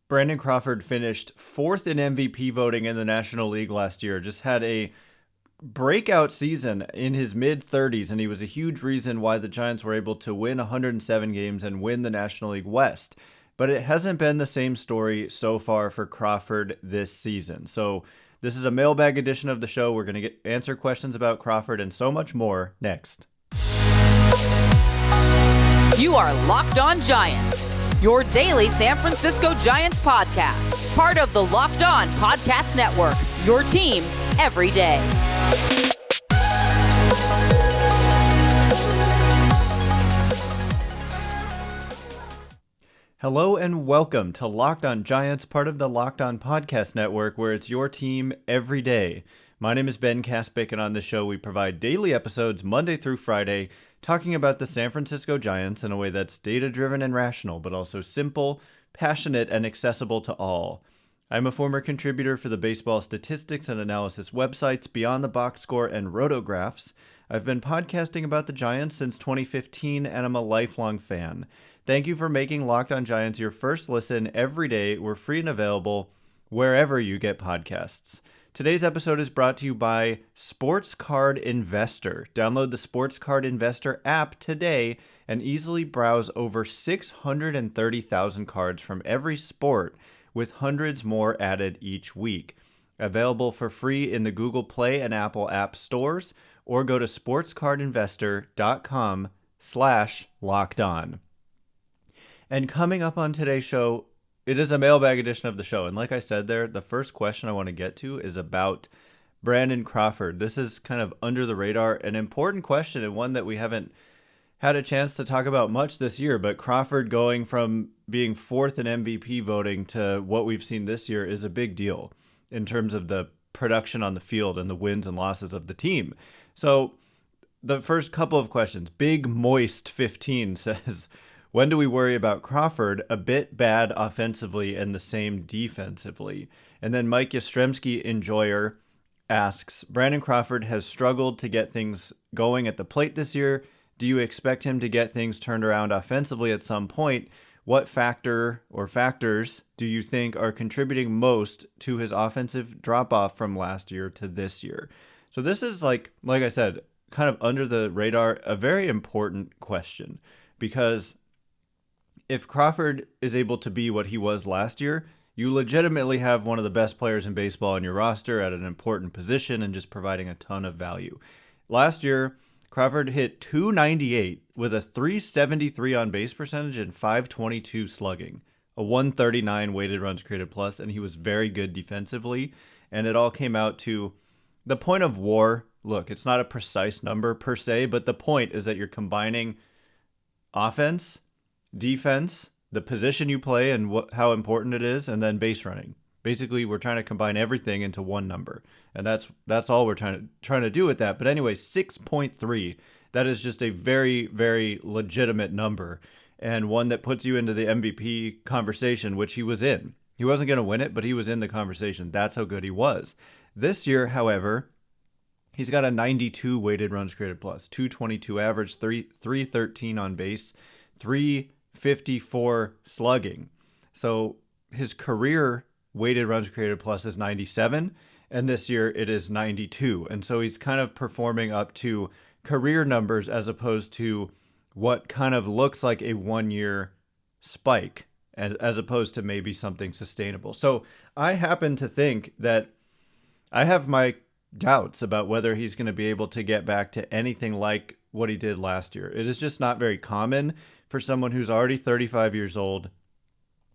Brandon Crawford finished fourth in MVP voting in the National League last year. Just had a breakout season in his mid-30s, and he was a huge reason why the Giants were able to win 107 games and win the National League West. But it hasn't been the same story so far for Crawford this season. So this is a mailbag edition of the show. We're going to answer questions about Crawford and so much more next. You are Locked On Giants, your daily San Francisco Giants podcast. Part of the Locked On Podcast Network, your team every day. Hello and welcome to Locked On Giants, part of the Locked On Podcast Network, where it's your team every day. My name is Ben Kaspick, and on the show we provide daily episodes Monday through Friday, talking about the San Francisco Giants in a way that's data-driven and rational, but also simple, passionate, and accessible to all. I'm a former contributor for the baseball statistics and analysis websites Beyond the Box Score and Rotographs. I've been podcasting about the Giants since 2015, and I'm a lifelong fan. Thank you for making Locked On Giants your first listen every day. We're free and available wherever you get podcasts. Today's episode is brought to you by Sports Card Investor. Download the Sports Card Investor app today and easily browse over 630,000 cards from every sport, with hundreds more added each week. Available for free in the Google Play and Apple App stores, or go to sportscardinvestor.com/lockedon. And coming up on today's show, it is a mailbag edition of the show. And like I said there, the first question I want to get to is about Brandon Crawford. This is kind of under the radar, an important question, and one that we haven't had a chance to talk about much this year. But Crawford going from being fourth in MVP voting to what we've seen this year is a big deal in terms of the production on the field and the wins and losses of the team. So the first couple of questions, Big Moist 15 says, when do we worry about Crawford? A bit bad offensively and the same defensively. And then Mike Yastrzemski Enjoyer asks, Brandon Crawford has struggled to get things going at the plate this year. Do you expect him to get things turned around offensively at some point? What factor or factors do you think are contributing most to his offensive drop-off from last year to this year? So this is, like I said, kind of under the radar, a very important question, because if Crawford is able to be what he was last year, you legitimately have one of the best players in baseball on your roster at an important position and just providing a ton of value. Last year, Crawford hit .298 with a .373 on base percentage and .522 slugging, a .139 weighted runs created plus, and he was very good defensively. And it all came out to the point of WAR. Look, it's not a precise number per se, but the point is that you're combining offense, defense, the position you play and how important it is, and then base running. Basically, we're trying to combine everything into one number, and that's all we're trying to do with that. But anyway, 6.3, that is just a very, very legitimate number, and one that puts you into the MVP conversation, which he was in. He wasn't going to win it, but he was in the conversation. That's how good he was. This year, however, he's got a 92 weighted runs created plus, 222 average, 313 on base, 354 slugging. So his career weighted runs created plus is 97, and this year it is 92. And so he's kind of performing up to career numbers as opposed to what kind of looks like a one-year spike, as opposed to maybe something sustainable. So I happen to think that I have my doubts about whether he's going to be able to get back to anything like what he did last year. It is just not very common for someone who's already 35 years old,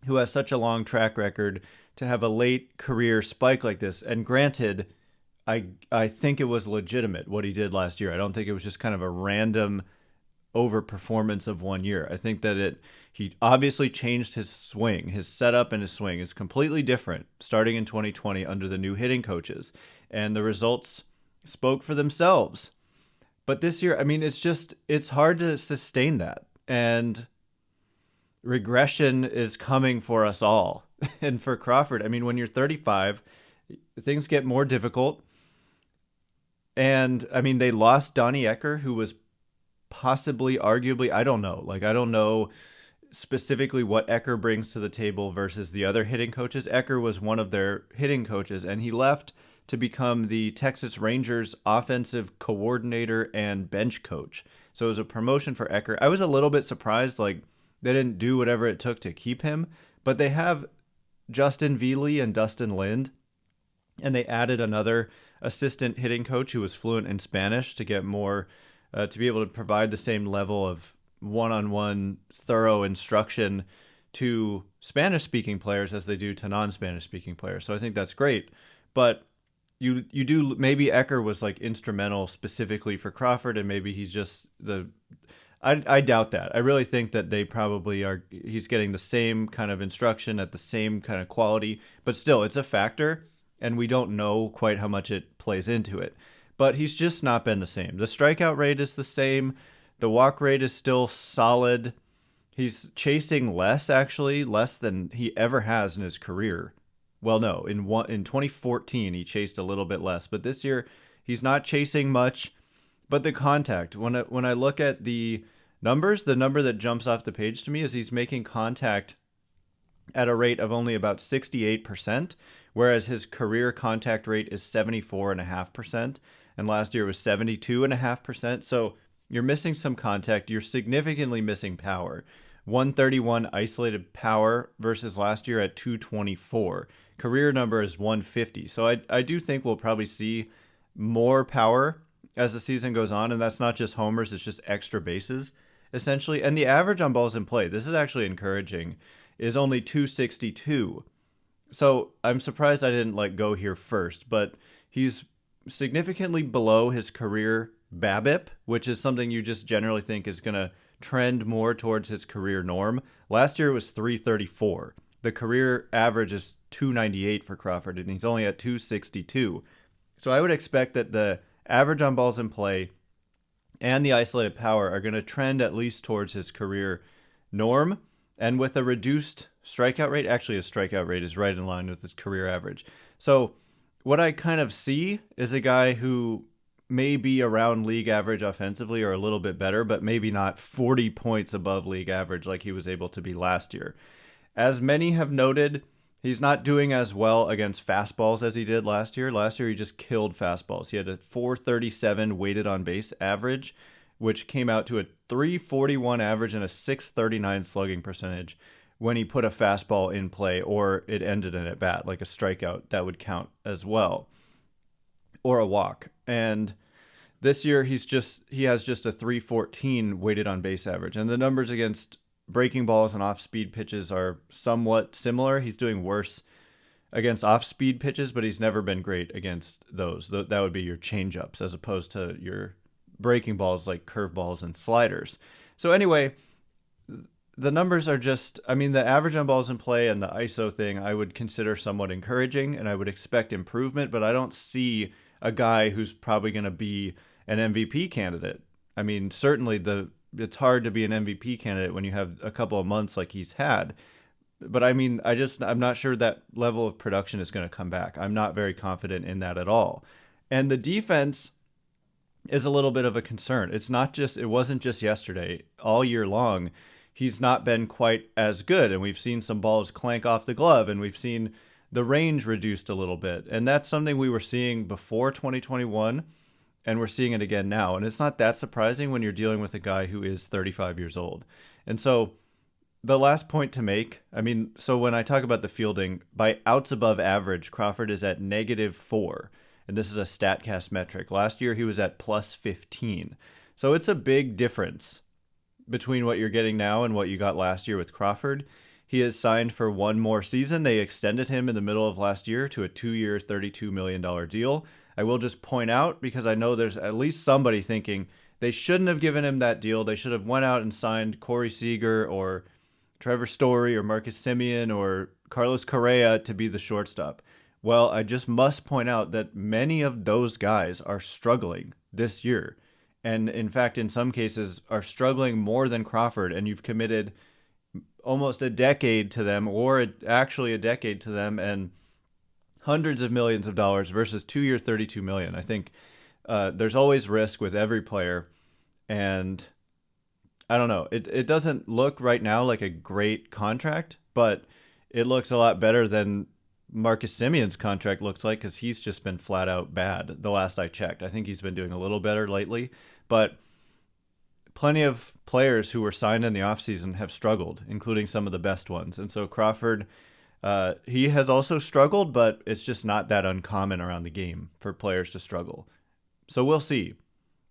who has such a long track record, to have a late career spike like this. And granted, I think it was legitimate what he did last year. I don't think it was just kind of a random overperformance of 1 year. I think that he obviously changed his swing. His setup and his swing is completely different starting in 2020 under the new hitting coaches. And the results spoke for themselves. But this year, I mean, it's hard to sustain that. And regression is coming for us all. And for Crawford, I mean, when you're 35, things get more difficult. And I mean, they lost Donnie Ecker, who was possibly, arguably, I don't know specifically what Ecker brings to the table versus the other hitting coaches. Ecker was one of their hitting coaches, and he left to become the Texas Rangers offensive coordinator and bench coach. So it was a promotion for Ecker. I was a little bit surprised, like they didn't do whatever it took to keep him, but they have Justin Veely and Dustin Lind, and they added another assistant hitting coach who was fluent in Spanish to get more, to be able to provide the same level of one-on-one thorough instruction to Spanish-speaking players as they do to non-Spanish-speaking players. So I think that's great. But you do, maybe Ecker was like instrumental specifically for Crawford, and maybe he's just I doubt that. I really think that they probably are, he's getting the same kind of instruction at the same kind of quality, but still it's a factor, and we don't know quite how much it plays into it. But he's just not been the same. The strikeout rate is the same. The walk rate is still solid. He's chasing less, actually, less than he ever has in his career. Well, no, in 2014, he chased a little bit less. But this year, he's not chasing much. But the contact, when I look at the numbers, the number that jumps off the page to me is he's making contact at a rate of only about 68%, whereas his career contact rate is 74.5%. And last year was 72.5%. So you're missing some contact. You're significantly missing power. 131 isolated power versus last year at 224. Career number is 150. So I do think we'll probably see more power as the season goes on. And that's not just homers. It's just extra bases, essentially. And the average on balls in play, this is actually encouraging, is only 262. So I'm surprised I didn't go here first. But he's significantly below his career BABIP, which is something you just generally think is going to trend more towards his career norm. Last year it was 334. The career average is 298 for Crawford, and he's only at 262. So I would expect that the average on balls in play and the isolated power are going to trend at least towards his career norm. And with a reduced strikeout rate, actually his strikeout rate is right in line with his career average. So what I kind of see is a guy who may be around league average offensively or a little bit better, but maybe not 40 points above league average like he was able to be last year. As many have noted, he's not doing as well against fastballs as he did last year. Last year, he just killed fastballs. He had a 437 weighted on base average, which came out to a 341 average and a 639 slugging percentage when he put a fastball in play or it ended an at-bat, like a strikeout, that would count as well, or a walk. And this year, he has just a 314 weighted on base average. And the numbers against breaking balls and off-speed pitches are somewhat similar. He's doing worse against off-speed pitches, but he's never been great against those. That would be your changeups as opposed to your breaking balls like curveballs and sliders. So anyway, the numbers are just, the average on balls in play and the ISO thing I would consider somewhat encouraging, and I would expect improvement, but I don't see a guy who's probably going to be an MVP candidate. Certainly it's hard to be an MVP candidate when you have a couple of months like he's had. But I'm not sure that level of production is going to come back. I'm not very confident in that at all. And the defense is a little bit of a concern. It wasn't just yesterday. All year long, he's not been quite as good. And we've seen some balls clank off the glove, and we've seen the range reduced a little bit. And that's something we were seeing before 2021, and we're seeing it again now. And it's not that surprising when you're dealing with a guy who is 35 years old. And so the last point to make, so when I talk about the fielding, by outs above average, Crawford is at -4. And this is a StatCast metric. Last year, he was at +15. So it's a big difference between what you're getting now and what you got last year with Crawford. He is signed for one more season. They extended him in the middle of last year to a 2-year, $32 million deal. I will just point out, because I know there's at least somebody thinking they shouldn't have given him that deal. They should have went out and signed Corey Seager or Trevor Story or Marcus Semien or Carlos Correa to be the shortstop. Well, I just must point out that many of those guys are struggling this year. And in fact, in some cases, are struggling more than Crawford. And you've committed almost a decade to them, or actually a decade to them, and hundreds of millions of dollars versus 2-year, $32 million. I think there's always risk with every player. And I don't know. It doesn't look right now like a great contract, but it looks a lot better than Marcus Simeon's contract looks like, because he's just been flat out bad the last I checked. I think he's been doing a little better lately, but plenty of players who were signed in the offseason have struggled, including some of the best ones. And so Crawford, he has also struggled, but it's just not that uncommon around the game for players to struggle. So we'll see.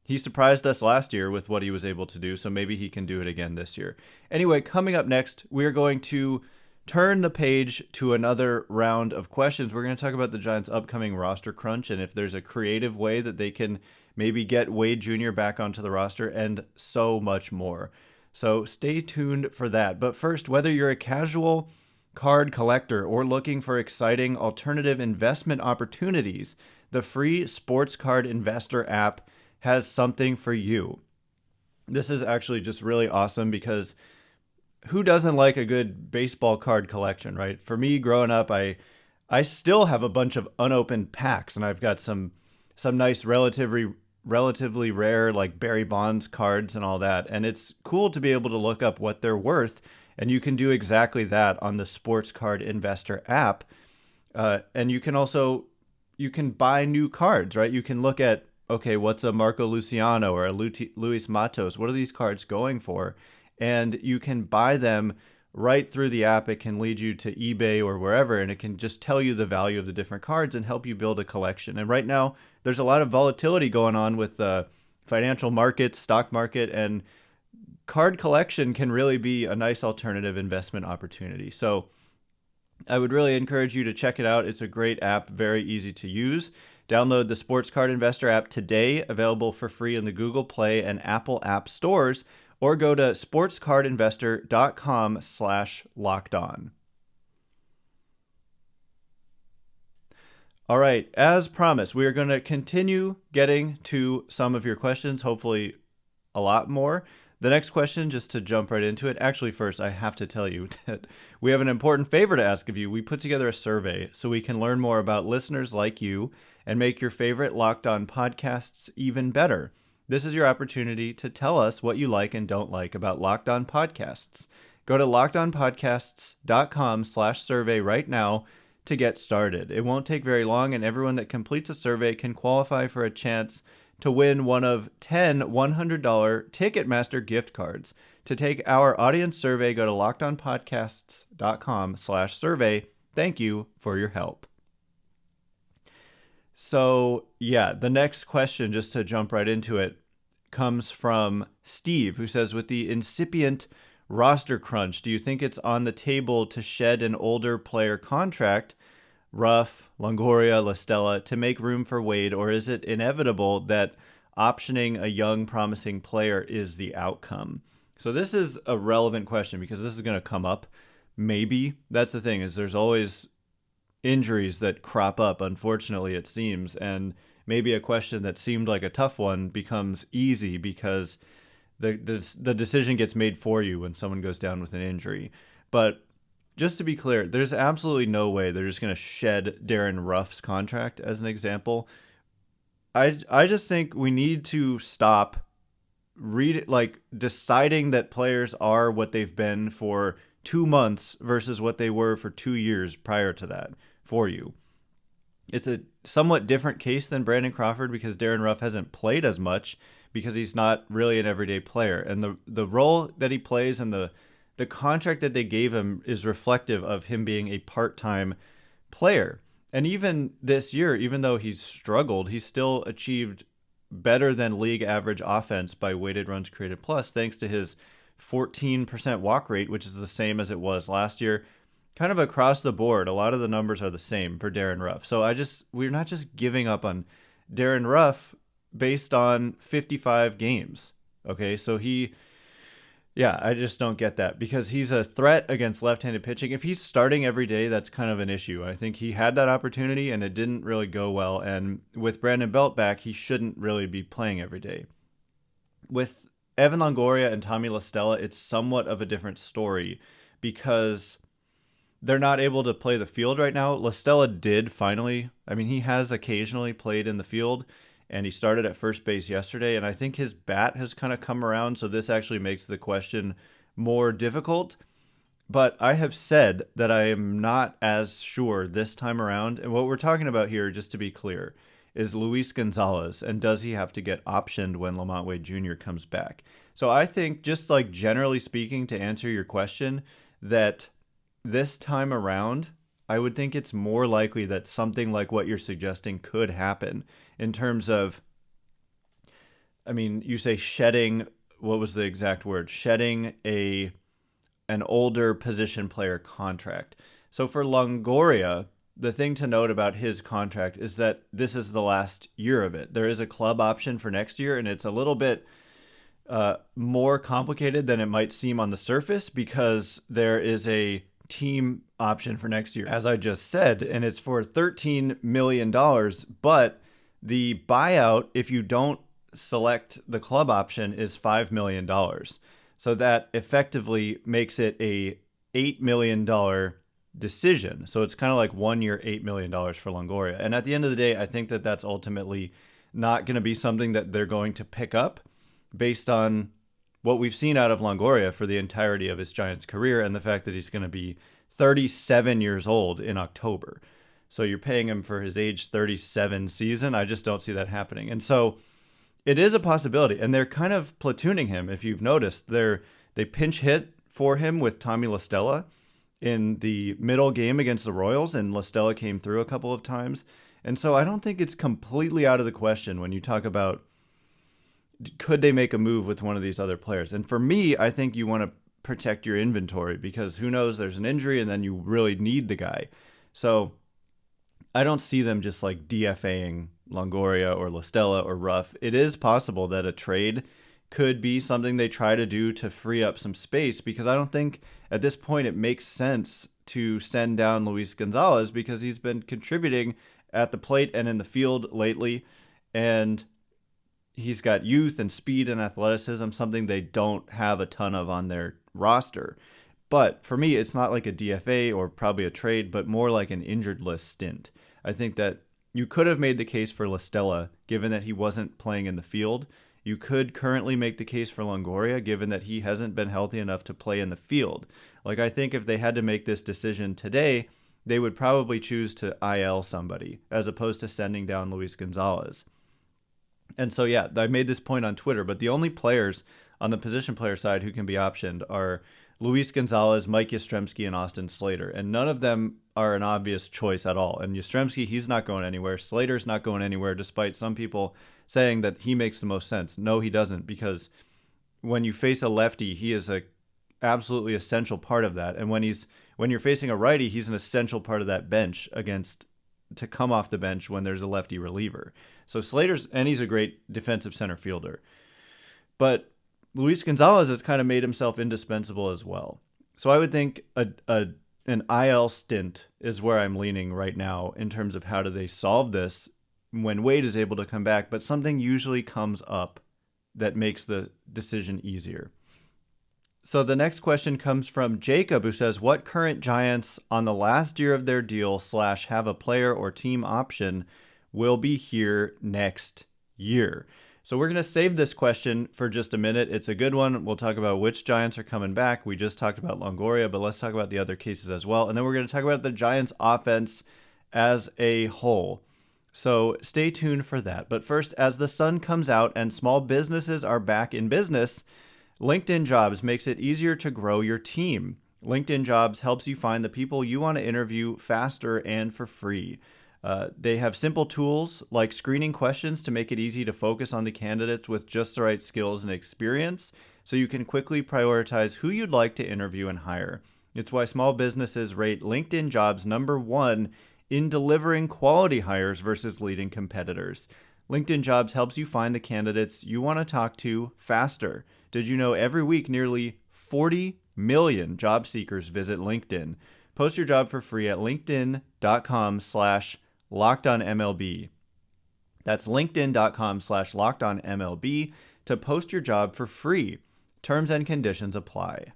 He surprised us last year with what he was able to do, so maybe he can do it again this year. Anyway, coming up next, we're going to turn the page to another round of questions. We're going to talk about the Giants' upcoming roster crunch and if there's a creative way that they can maybe get Wade Jr. back onto the roster, and so much more. So stay tuned for that. But first, whether you're a casual card collector or looking for exciting alternative investment opportunities, the free Sports Card Investor app has something for you. This is actually just really awesome because who doesn't like a good baseball card collection, right? For me, growing up, I still have a bunch of unopened packs, and I've got some nice relatively rare like Barry Bonds cards and all that. And it's cool to be able to look up what they're worth, and you can do exactly that on the Sports Card Investor app. And you can buy new cards, right? You can look at, okay, what's a Marco Luciano or a Luis Matos? What are these cards going for? And you can buy them right through the app. It can lead you to eBay or wherever, and it can just tell you the value of the different cards and help you build a collection. And right now, there's a lot of volatility going on with the financial markets, stock market, and card collection can really be a nice alternative investment opportunity. So I would really encourage you to check it out. It's a great app, very easy to use. Download the Sports Card Investor app today, available for free in the Google Play and Apple App stores, or go to sportscardinvestor.com/lockedon. All right, as promised, we are going to continue getting to some of your questions, hopefully a lot more. The next question, just to jump right into it, actually first, I have to tell you that we have an important favor to ask of you. We put together a survey so we can learn more about listeners like you and make your favorite Locked On podcasts even better. This is your opportunity to tell us what you like and don't like about Locked On Podcasts. Go to lockedonpodcasts.com/survey right now to get started. It won't take very long, and everyone that completes a survey can qualify for a chance to win one of 10 $100 Ticketmaster gift cards. To take our audience survey, go to lockedonpodcasts.com/survey. Thank you for your help. So, yeah, the next question, just to jump right into it, comes from Steve, who says, with the incipient roster crunch, do you think it's on the table to shed an older player contract, Ruf, Longoria, La Stella, to make room for Wade, or is it inevitable that optioning a young, promising player is the outcome? So this is a relevant question because this is going to come up. Maybe. That's the thing, is there's always injuries that crop up, unfortunately, it seems, and maybe a question that seemed like a tough one becomes easy because the decision gets made for you when someone goes down with an injury. But just to be clear, there's absolutely no way they're just going to shed Darin Ruf's contract, as an example. I just think we need to stop deciding that players are what they've been for 2 months versus what they were for 2 years prior to that for you. It's a somewhat different case than Brandon Crawford because Darin Ruf hasn't played as much because he's not really an everyday player. And the role that he plays and the contract that they gave him is reflective of him being a part-time player. And even this year, even though he's struggled, he's still achieved better than league average offense by weighted runs created plus, thanks to his 14% walk rate, which is the same as it was last year. Kind of across the board, a lot of the numbers are the same for Darin Ruf. So we're not just giving up on Darin Ruf based on 55 games. Okay, so I just don't get that because he's a threat against left-handed pitching. If he's starting every day, that's kind of an issue. I think he had that opportunity and it didn't really go well. And with Brandon Belt back, he shouldn't really be playing every day. With Evan Longoria and Tommy La Stella, it's somewhat of a different story because they're not able to play the field right now. La Stella did finally. I mean, he has occasionally played in the field, and he started at first base yesterday, and I think his bat has kind of come around, so this actually makes the question more difficult. But I have said that I am not as sure this time around, and what we're talking about here, just to be clear, is Luis González, and does he have to get optioned when LaMonte Wade Jr. comes back? So I think, just like generally speaking, to answer your question, that this time around, I would think it's more likely that something like what you're suggesting could happen in terms of, I mean, you say shedding, what was the exact word? Shedding an older position player contract. So for Longoria, the thing to note about his contract is that this is the last year of it. There is a club option for next year, and it's a little bit more complicated than it might seem on the surface because there is a team option for next year, as I just said, and it's for $13 million. But the buyout, if you don't select the club option, is $5 million. So that effectively makes it a $8 million decision. So it's kind of like 1 year, $8 million for Longoria. And at the end of the day, I think that that's ultimately not going to be something that they're going to pick up based on what we've seen out of Longoria for the entirety of his Giants career and the fact that he's going to be 37 years old in October. So you're paying him for his age 37 season. I just don't see that happening. And so it is a possibility. And they're kind of platooning him. If you've noticed, they pinch hit for him with Tommy La Stella in the middle game against the Royals, and La Stella came through a couple of times. And so I don't think it's completely out of the question when you talk about could they make a move with one of these other players. And for me, I think you want to protect your inventory because who knows, there's an injury and then you really need the guy. So I don't see them just like DFAing Longoria or La Stella or Ruf. It is possible that a trade could be something they try to do to free up some space because I don't think at this point it makes sense to send down Luis González because he's been contributing at the plate and in the field lately, and he's got youth and speed and athleticism, something they don't have a ton of on their roster. But for me, it's not like a DFA or probably a trade, but more like an injured list stint. I think that you could have made the case for La Stella, given that he wasn't playing in the field. You could currently make the case for Longoria, given that he hasn't been healthy enough to play in the field. Like, I think if they had to make this decision today, they would probably choose to IL somebody, as opposed to sending down Luis González. And so, yeah, I made this point on Twitter, but the only players on the position player side who can be optioned are Luis González, Mike Yastrzemski, and Austin Slater. And none of them are an obvious choice at all. And Yastrzemski, he's not going anywhere. Slater's not going anywhere, despite some people saying that he makes the most sense. No, he doesn't, because when you face a lefty, he is a absolutely essential part of that. And when you're facing a righty, he's an essential part of that bench to come off the bench when there's a lefty reliever. So he's a great defensive center fielder. But Luis González has kind of made himself indispensable as well. So I would think an IL stint is where I'm leaning right now in terms of how do they solve this when Wade is able to come back, but something usually comes up that makes the decision easier. So the next question comes from Jacob, who says, what current Giants on the last year of their deal / have a player or team option will be here next year? So we're going to save this question for just a minute. It's a good one. We'll talk about which Giants are coming back. We just talked about Longoria, but let's talk about the other cases as well. And then we're going to talk about the Giants offense as a whole. So stay tuned for that. But first, as the sun comes out and small businesses are back in business, LinkedIn Jobs makes it easier to grow your team. LinkedIn Jobs helps you find the people you want to interview faster and for free. They have simple tools like screening questions to make it easy to focus on the candidates with just the right skills and experience, so you can quickly prioritize who you'd like to interview and hire. It's why small businesses rate LinkedIn Jobs #1 in delivering quality hires versus leading competitors. LinkedIn Jobs helps you find the candidates you want to talk to faster. Did you know every week nearly 40 million job seekers visit LinkedIn? Post your job for free at linkedin.com/LockedOnMLB. That's linkedin.com/LockedOnMLB to post your job for free. Terms and conditions apply.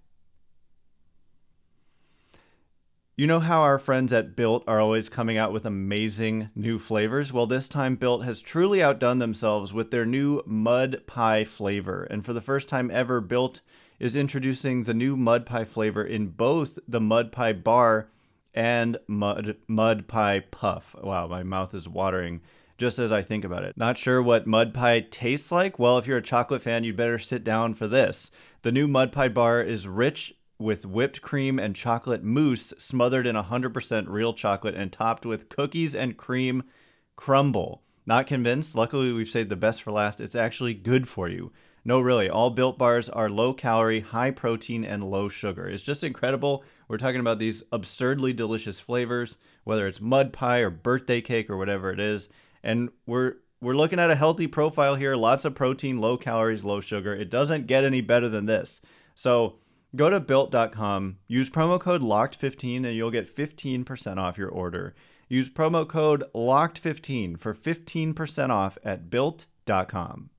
You know how our friends at Built are always coming out with amazing new flavors? Well, this time Built has truly outdone themselves with their new mud pie flavor. And for the first time ever, Built is introducing the new mud pie flavor in both the mud pie bar and mud pie puff. Wow, my mouth is watering just as I think about it. Not sure what mud pie tastes like? Well, if you're a chocolate fan, you'd better sit down for this. The new mud pie bar is rich with whipped cream and chocolate mousse smothered in 100% real chocolate and topped with cookies and cream crumble. Not convinced? Luckily, we've saved the best for last. It's actually good for you. No, really, all Built bars are low calorie, high protein, and low sugar. It's just incredible. We're talking about these absurdly delicious flavors, whether it's mud pie or birthday cake or whatever it is. And we're looking at a healthy profile here. Lots of protein, low calories, low sugar. It doesn't get any better than this. So go to Built.com, use promo code LOCKED15, and you'll get 15% off your order. Use promo code LOCKED15 for 15% off at Built.com.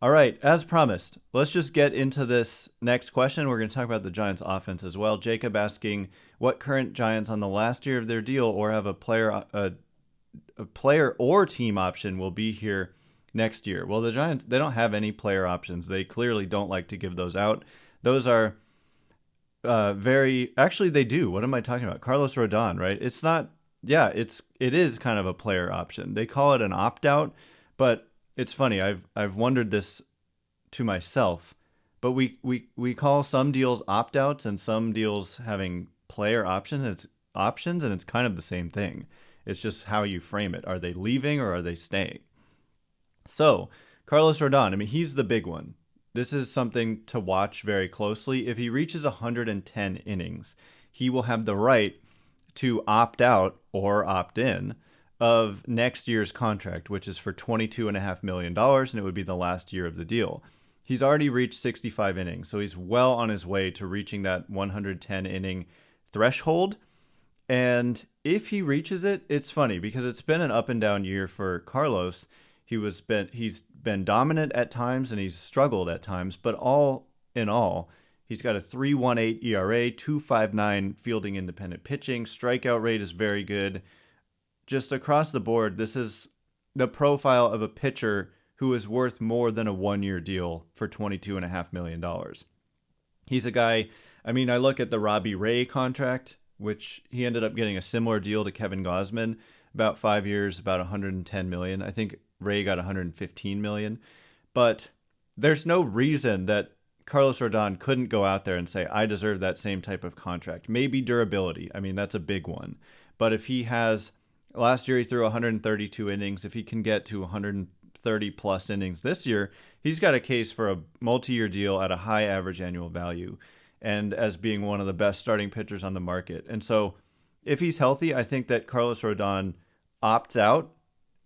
All right, as promised, let's just get into this next question. We're going to talk about the Giants offense as well. Jacob asking what current Giants on the last year of their deal or have a player or team option will be here next year. Well, the Giants, they don't have any player options. They clearly don't like to give those out. Those are actually they do. What am I talking about? Carlos Rodon, right? It's not, it is kind of a player option. They call it an opt-out, but it's funny. I've wondered this to myself, but we call some deals opt-outs and some deals having player options. And it's kind of the same thing. It's just how you frame it. Are they leaving or are they staying? So Carlos Rodon, I mean, he's the big one. This is something to watch very closely. If he reaches 110 innings, he will have the right to opt out or opt in of next year's contract, which is for $22.5 million, and it would be the last year of the deal. He's already reached 65 innings, so he's well on his way to reaching that 110 inning threshold. And if he reaches it, it's funny because it's been an up and down year for Carlos. He's been dominant at times and he's struggled at times, but all in all, he's got a 3.18 ERA, 2.59 fielding independent pitching, strikeout rate is very good. Just across the board, this is the profile of a pitcher who is worth more than a one-year deal for $22.5 million. He's a guy, I mean, I look at the Robbie Ray contract, which he ended up getting a similar deal to Kevin Gausman, about 5 years, about $110 million. I think Ray got $115 million. But there's no reason that Carlos Rodon couldn't go out there and say, I deserve that same type of contract. Maybe durability. I mean, that's a big one. But if he has... Last year, he threw 132 innings. If he can get to 130-plus innings this year, he's got a case for a multi-year deal at a high average annual value and as being one of the best starting pitchers on the market. And so if he's healthy, I think that Carlos Rodon opts out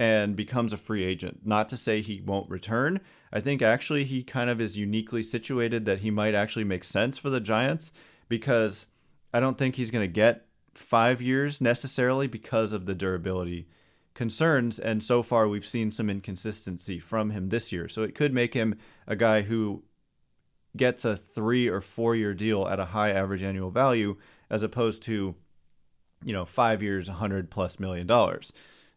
and becomes a free agent. Not to say he won't return. I think actually he kind of is uniquely situated that he might actually make sense for the Giants because I don't think he's going to get 5 years necessarily because of the durability concerns. And so far we've seen some inconsistency from him this year. So it could make him a guy who gets a 3 or 4 year deal at a high average annual value as opposed to, 5 years, $100+ million.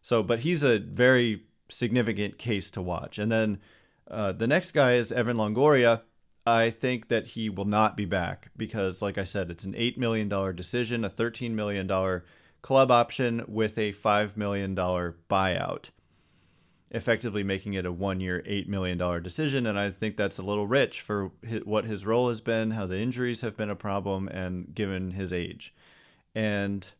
So, but he's a very significant case to watch. And then the next guy is Evan Longoria. I think that he will not be back because, like I said, it's an $8 million decision, a $13 million club option with a $5 million buyout, effectively making it a 1 year, $8 million decision. And I think that's a little rich for what his role has been, how the injuries have been a problem, and given his age. And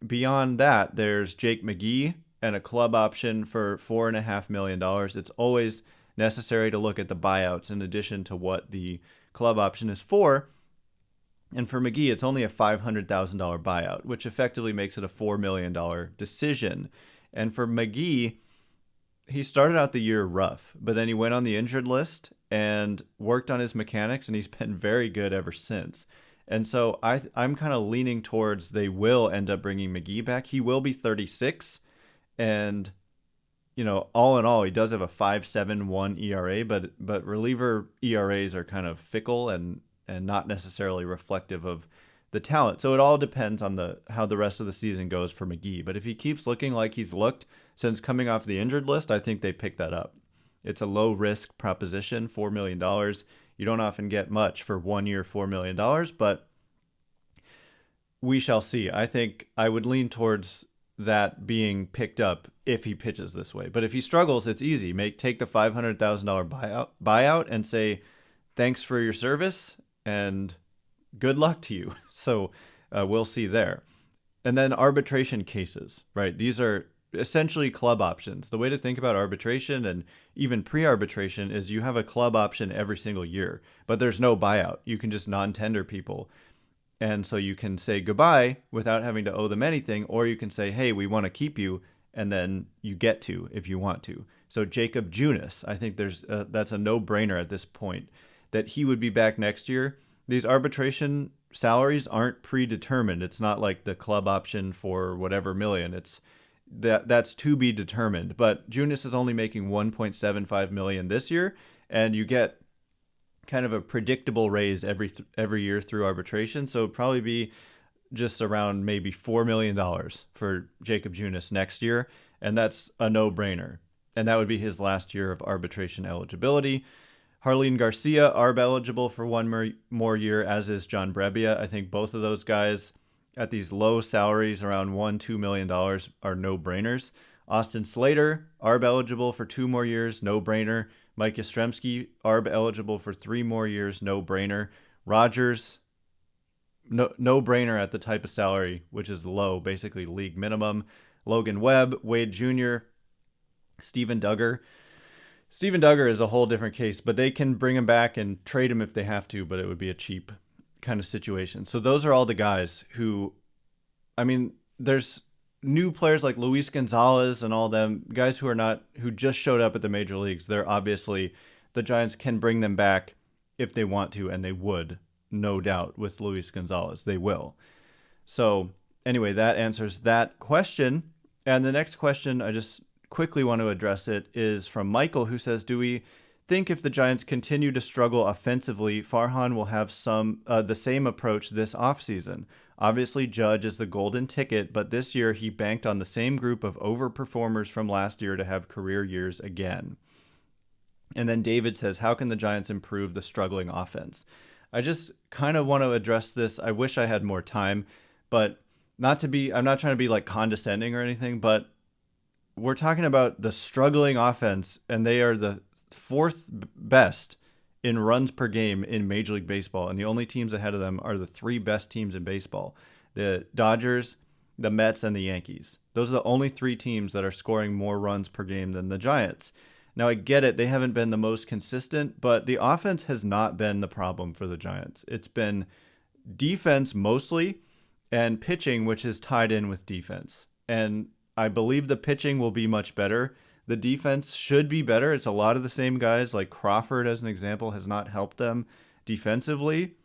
beyond that, there's Jake McGee and a club option for $4.5 million. It's always necessary to look at the buyouts in addition to what the club option is for. And for McGee, it's only a $500,000 buyout, which effectively makes it a $4 million decision. And for McGee, he started out the year rough, but then he went on the injured list and worked on his mechanics, and he's been very good ever since. And so I'm kind of leaning towards they will end up bringing McGee back. He will be 36, and all in all, he does have a 5.71 ERA, but reliever ERAs are kind of fickle and not necessarily reflective of the talent. So it all depends on how the rest of the season goes for McGee. But if he keeps looking like he's looked since coming off the injured list, I think they pick that up. It's a low risk proposition, $4 million. You don't often get much for 1 year, $4 million, but we shall see. I think I would lean towards that being picked up if he pitches this way. But if he struggles, it's easy. Take the $500,000 buyout and say, thanks for your service and good luck to you. So we'll see there. And then arbitration cases, right? These are essentially club options. The way to think about arbitration and even pre-arbitration is you have a club option every single year, but there's no buyout. You can just non-tender people. And so you can say goodbye without having to owe them anything, or you can say, hey, we want to keep you, and then you get to if you want to. So Jacob Junis, I think that's a no-brainer at this point, that he would be back next year. These arbitration salaries aren't predetermined. It's not like the club option for whatever million. That's to be determined. But Junis is only making $1.75 million this year, and you get kind of a predictable raise every year through arbitration. So it'd probably be just around maybe $4 million for Jacob Junis next year, and that's a no-brainer. And that would be his last year of arbitration eligibility. Harleen Garcia, ARB eligible for one more year, as is John Brebbia. I think both of those guys at these low salaries, around $1-2 million, are no-brainers. Austin Slater, ARB eligible for 2 more years, no-brainer. Mike Yastrzemski, ARB eligible for 3 more years, no-brainer. Rogers, no-brainer at the type of salary, which is low, basically league minimum. Logan Webb, Wade Jr., Steven Duggar. Steven Duggar is a whole different case, but they can bring him back and trade him if they have to, but it would be a cheap kind of situation. So those are all the guys who, I mean, there's new players like Luis González and all them, guys who just showed up at the major leagues. They're obviously, the Giants can bring them back if they want to, and they would, no doubt, with Luis González. They will. So anyway, that answers that question. And the next question, I just quickly want to address it, is from Michael, who says, do we think if the Giants continue to struggle offensively, Farhan will have the same approach this offseason? Obviously, Judge is the golden ticket, but this year he banked on the same group of overperformers from last year to have career years again. And then David says, how can the Giants improve the struggling offense? I just kind of want to address this. I wish I had more time, but I'm not trying to be like condescending or anything, but we're talking about the struggling offense, and they are the 4th best in runs per game in Major League Baseball, and the only teams ahead of them are the 3 best teams in baseball: the Dodgers, the Mets, and the Yankees. Those are the only 3 teams that are scoring more runs per game than the Giants. Now, I get it, they haven't been the most consistent, but the offense has not been the problem for the Giants. It's been defense mostly, and pitching, which is tied in with defense. And I believe the pitching will be much better. The defense should be better. It's a lot of the same guys, like Crawford, as an example, has not helped them defensively.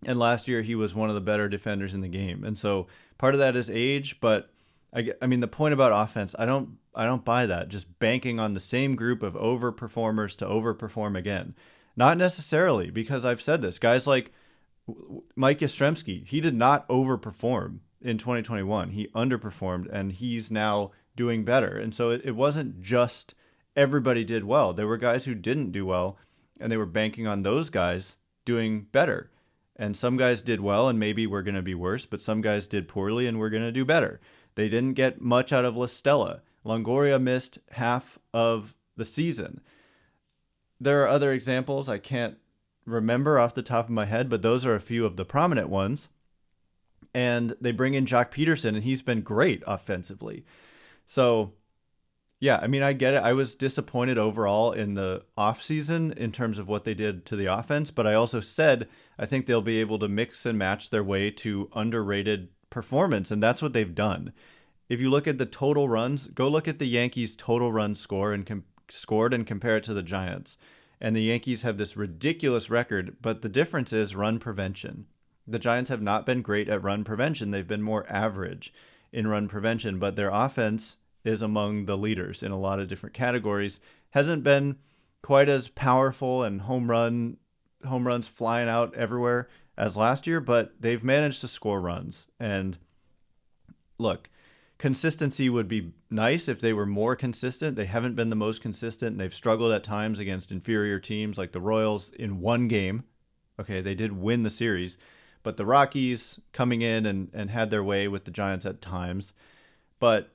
And last year, he was one of the better defenders in the game. And so part of that is age, but I mean, the point about offense, I don't buy that. Just banking on the same group of overperformers to overperform again. Not necessarily, because I've said this. Guys like Mike Yastrzemski, he did not overperform in 2021. He underperformed, and he's now doing better. And so it wasn't just everybody did well. There were guys who didn't do well, and they were banking on those guys doing better. And some guys did well, and maybe we're going to be worse, but some guys did poorly, and we're going to do better. They didn't get much out of La Stella. Longoria missed half of the season. There are other examples I can't remember off the top of my head, but those are a few of the prominent ones. And they bring in Jock Peterson, and he's been great offensively. So, yeah, I mean, I get it. I was disappointed overall in the offseason in terms of what they did to the offense, but I also said I think they'll be able to mix and match their way to underrated performance, and that's what they've done. If you look at the total runs, go look at the Yankees' total runs scored and compare it to the Giants. And the Yankees have this ridiculous record, but the difference is run prevention. The Giants have not been great at run prevention. They've been more average in run prevention, but their offense is among the leaders in a lot of different categories. Hasn't been quite as powerful and home runs flying out everywhere as last year, but they've managed to score runs. And look, consistency would be nice if they were more consistent. They haven't been the most consistent. They've struggled at times against inferior teams like the Royals in one game. Okay, they did win the series, but the Rockies coming in and had their way with the Giants at times. But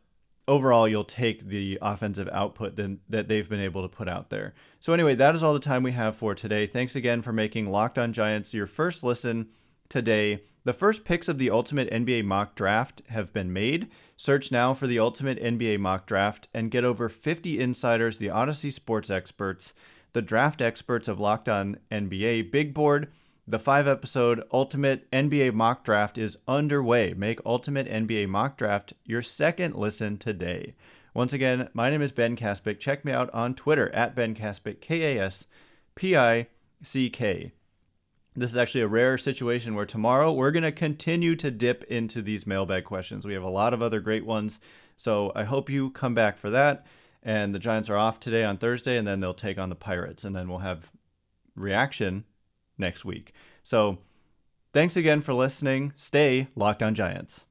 overall, you'll take the offensive output that they've been able to put out there. So anyway, that is all the time we have for today. Thanks again for making Locked On Giants your first listen today. The first picks of the Ultimate NBA Mock Draft have been made. Search now for the Ultimate NBA Mock Draft and get over 50 insiders, the Odyssey sports experts, the draft experts of Locked On NBA Big Board. The 5-episode Ultimate NBA Mock Draft is underway. Make Ultimate NBA Mock Draft your second listen today. Once again, my name is Ben Kaspick. Check me out on Twitter at Ben Kaspick, Kaspick. This is actually a rare situation where tomorrow we're going to continue to dip into these mailbag questions. We have a lot of other great ones, so I hope you come back for that. And the Giants are off today on Thursday, and then they'll take on the Pirates, and then we'll have reaction next week. So thanks again for listening. Stay Locked On Giants.